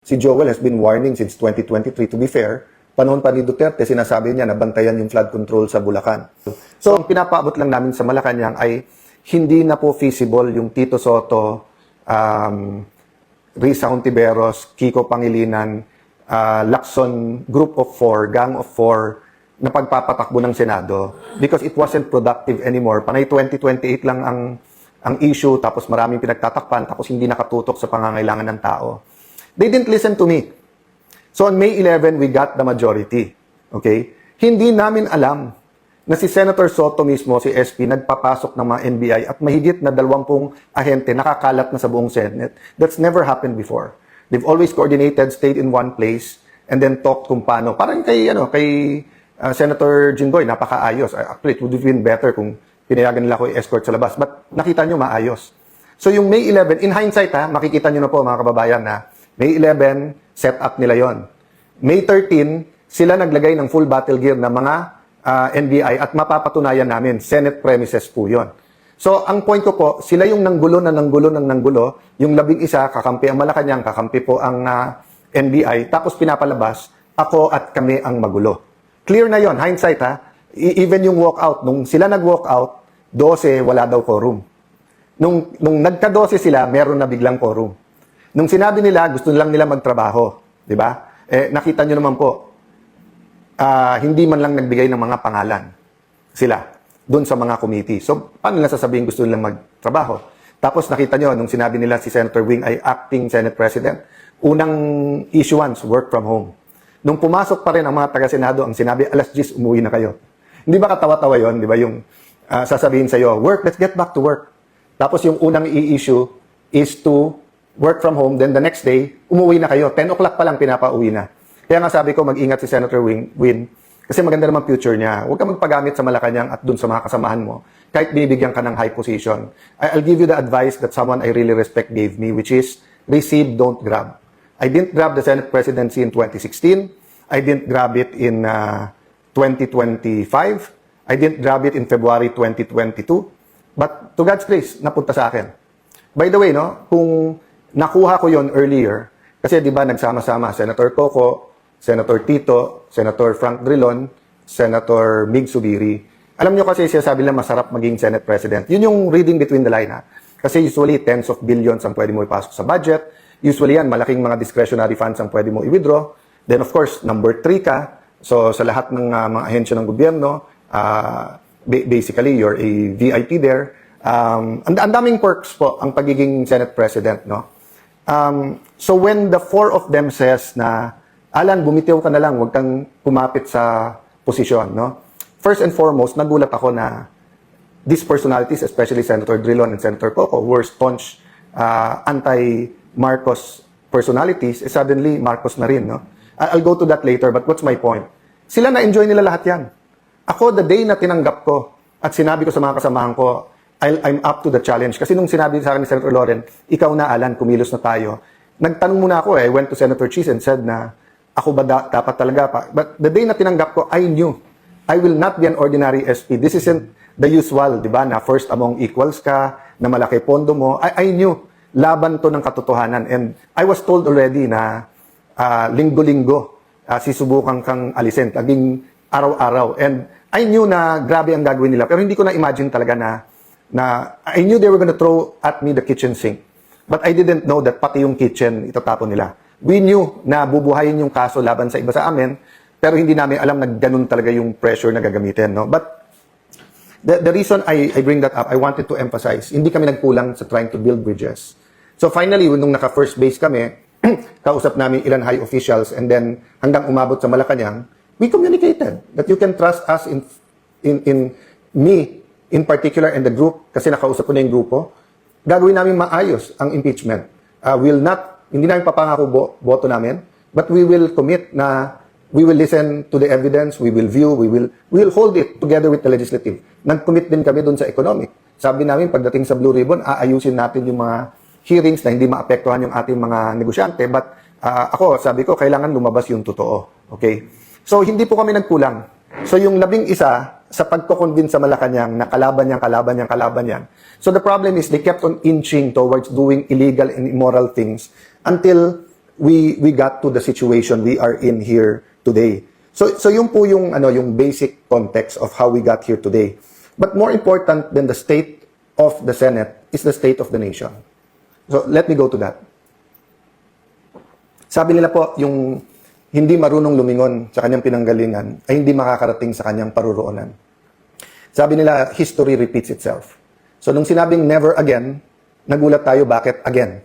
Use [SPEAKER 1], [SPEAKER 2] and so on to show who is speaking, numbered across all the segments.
[SPEAKER 1] Si Joel has been warning since 2023. To be fair, panahon pa ni Duterte, sinasabi niya na bantayan yung flood control sa Bulacan. So, ang pinapaabot lang namin sa Malacanang ay hindi na po feasible yung Tito Soto, Risa Hontiveros, Kiko Pangilinan, Lacson Group of Four, Gang of Four, na pagpapatakbo ng Senado because it wasn't productive anymore. Panay 2028 lang ang issue, tapos maraming pinagtatakpan, tapos hindi nakatutok sa pangangailangan ng tao. They didn't listen to me. So on May 11, we got the majority. Okay? Hindi namin alam na si Senator Soto mismo, si SP, nagpapasok ng mga NBI at mahigit na 20 ahente nakakalat na sa buong Senate. That's never happened before. They've always coordinated, stayed in one place, and then talked kung paano. Parang kay Senator Jinggoy, napakaayos. Actually, it would have been better kung pinayagan nila ako i-escort sa labas. But nakita nyo, maayos. So yung May 11, in hindsight makikita nyo na po mga kababayan na May 11, set up nila yon. May 13, sila naglagay ng full battle gear na mga NBI at mapapatunayan namin, Senate premises po yon. So ang point ko po, sila yung nanggulo na nanggulo ng nanggulo, yung 11 kakampi ang Malacanang, kakampi po ang NBI, tapos pinapalabas, ako at kami ang magulo. Clear na yon, hindsight even yung walkout, nung sila nag-walkout, 12, wala daw quorum. Nung nagka-12 sila, meron na biglang quorum. Nung sinabi nila, gusto lang nila magtrabaho. Di ba? Nakita nyo naman po, hindi man lang nagbigay ng mga pangalan sila doon sa mga committee. So, paano nila sasabihin gusto nilang magtrabaho? Tapos nakita nyo, nung sinabi nila si Senator Wing ay acting Senate President, unang issuance, work from home. Nung pumasok pa rin ang mga taga-Senado, ang sinabi, alas 10, umuwi na kayo. Hindi ba katawa-tawa yun? Di ba yung sasabihin sa'yo, work, let's get back to work. Tapos yung unang i-issue is to work from home, then the next day, umuwi na kayo. 10 o'clock pa lang pinapauwi na. Kaya nga sabi ko, mag-ingat si Senator Win, kasi maganda naman future niya. Huwag ka magpagamit sa Malacanang at dun sa mga kasamahan mo, kahit binibigyan ka ng high position. I'll give you the advice that someone I really respect gave me, which is, receive, don't grab. I didn't grab the Senate presidency in 2016. I didn't grab it in 2025. I didn't grab it in February 2022. But to God's grace, napunta sa akin. By the way, kung nakuha ko yon earlier, kasi di ba nagsama-sama Senator Coco, Senator Tito, Senator Frank Drilon, Senator Mig Subiri. Alam nyo kasi siya sabi lang masarap maging Senate President. Yun yung reading between the line Kasi usually tens of billions ang pwede mo ipasok sa budget. Usually yan, malaking mga discretionary funds ang pwede mo i-withdraw. Then of course, number 3 ka. So sa lahat ng mga ahensya ng gobyerno, basically you're a VIP there. Ang daming perks po ang pagiging Senate President, So when the 4 of them says na, Alan, bumitiw ka na lang, huwag kang pumapit sa posisyon, First and foremost, nagulat ako na these personalities, especially Senator Drilon and Senator Coco, who were staunch anti-Marcos personalities, suddenly Marcos na rin, I'll go to that later, but what's my point? Sila na-enjoy nila lahat yan. Ako, the day na tinanggap ko at sinabi ko sa mga kasamahan ko, I'm up to the challenge. Kasi nung sinabi sa akin ni Senator Loren, ikaw na, Alan, kumilos na tayo. Nagtanong muna ako I went to Senator Cheese and said na, ako ba dapat talaga pa? But the day na tinanggap ko, I knew, I will not be an ordinary SP. This isn't the usual, di ba, na first among equals ka, na malaki pondo mo. I knew, laban to ng katotohanan. And I was told already na linggo-linggo, sisubukan kang alisin, laging araw-araw. And I knew na grabe ang gagawin nila. Pero hindi ko na-imagine talaga na I knew they were going to throw at me the kitchen sink. But I didn't know that pati yung kitchen itatapon nila. We knew na bubuhayin yung kaso laban sa iba sa amin, pero hindi namin alam na ganun talaga yung pressure na gagamitin. But the reason I bring that up, I wanted to emphasize, hindi kami nagkulang sa trying to build bridges. So finally, nung naka-first base kami, kausap namin ilan high officials, and then hanggang umabot sa Malacanang, we communicated that you can trust us in me, in particular, and the group, kasi nakausap ko na yung grupo, gagawin namin maayos ang impeachment. Hindi namin papangako boto namin, but we will commit na we will listen to the evidence, we will view, we will hold it together with the legislative. Nag-commit din kami doon sa economic. Sabi namin, pagdating sa Blue Ribbon, aayusin natin yung mga hearings na hindi maapektuhan yung ating mga negosyante, but sabi ko, kailangan lumabas yung totoo. Okay? So, hindi po kami nagkulang. So, yung 11, sa pagko-convince sa Malacanang na kalaban yan. So the problem is they kept on inching towards doing illegal and immoral things until we got to the situation we are in here today. So yun po yung yung basic context of how we got here today. But more important than the state of the Senate is the state of the nation. So let me go to that. Sabi nila po, yung hindi marunong lumingon sa kanyang pinanggalingan ay hindi makakarating sa kanyang paruroonan. Sabi nila, history repeats itself. So nung sinabing never again, nagulat tayo bakit again.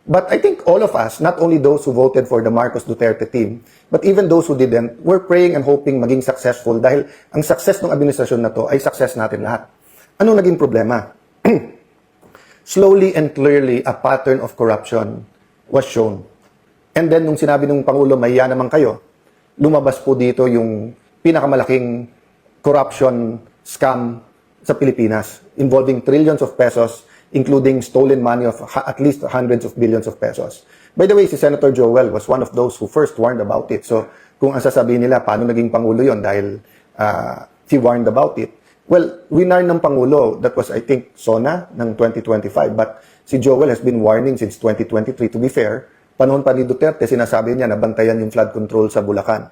[SPEAKER 1] But I think all of us, not only those who voted for the Marcos Duterte team, but even those who didn't, were praying and hoping maging successful dahil ang success ng administrasyon na to ay success natin lahat. Anong naging problema? Slowly and clearly, a pattern of corruption was shown. And then, nung sinabi ng Pangulo, mahiya naman kayo, lumabas po dito yung pinakamalaking corruption scam sa Pilipinas, involving trillions of pesos, including stolen money of at least hundreds of billions of pesos. By the way, si Senator Joel was one of those who first warned about it. So, kung ang sasabihin nila, paano naging Pangulo yon dahil he warned about it. Well, winar ng Pangulo, that was, I think, SONA ng 2025. But si Joel has been warning since 2023. To be fair, panahon pa ni Duterte, sinasabi niya na bantayan yung flood control sa Bulacan.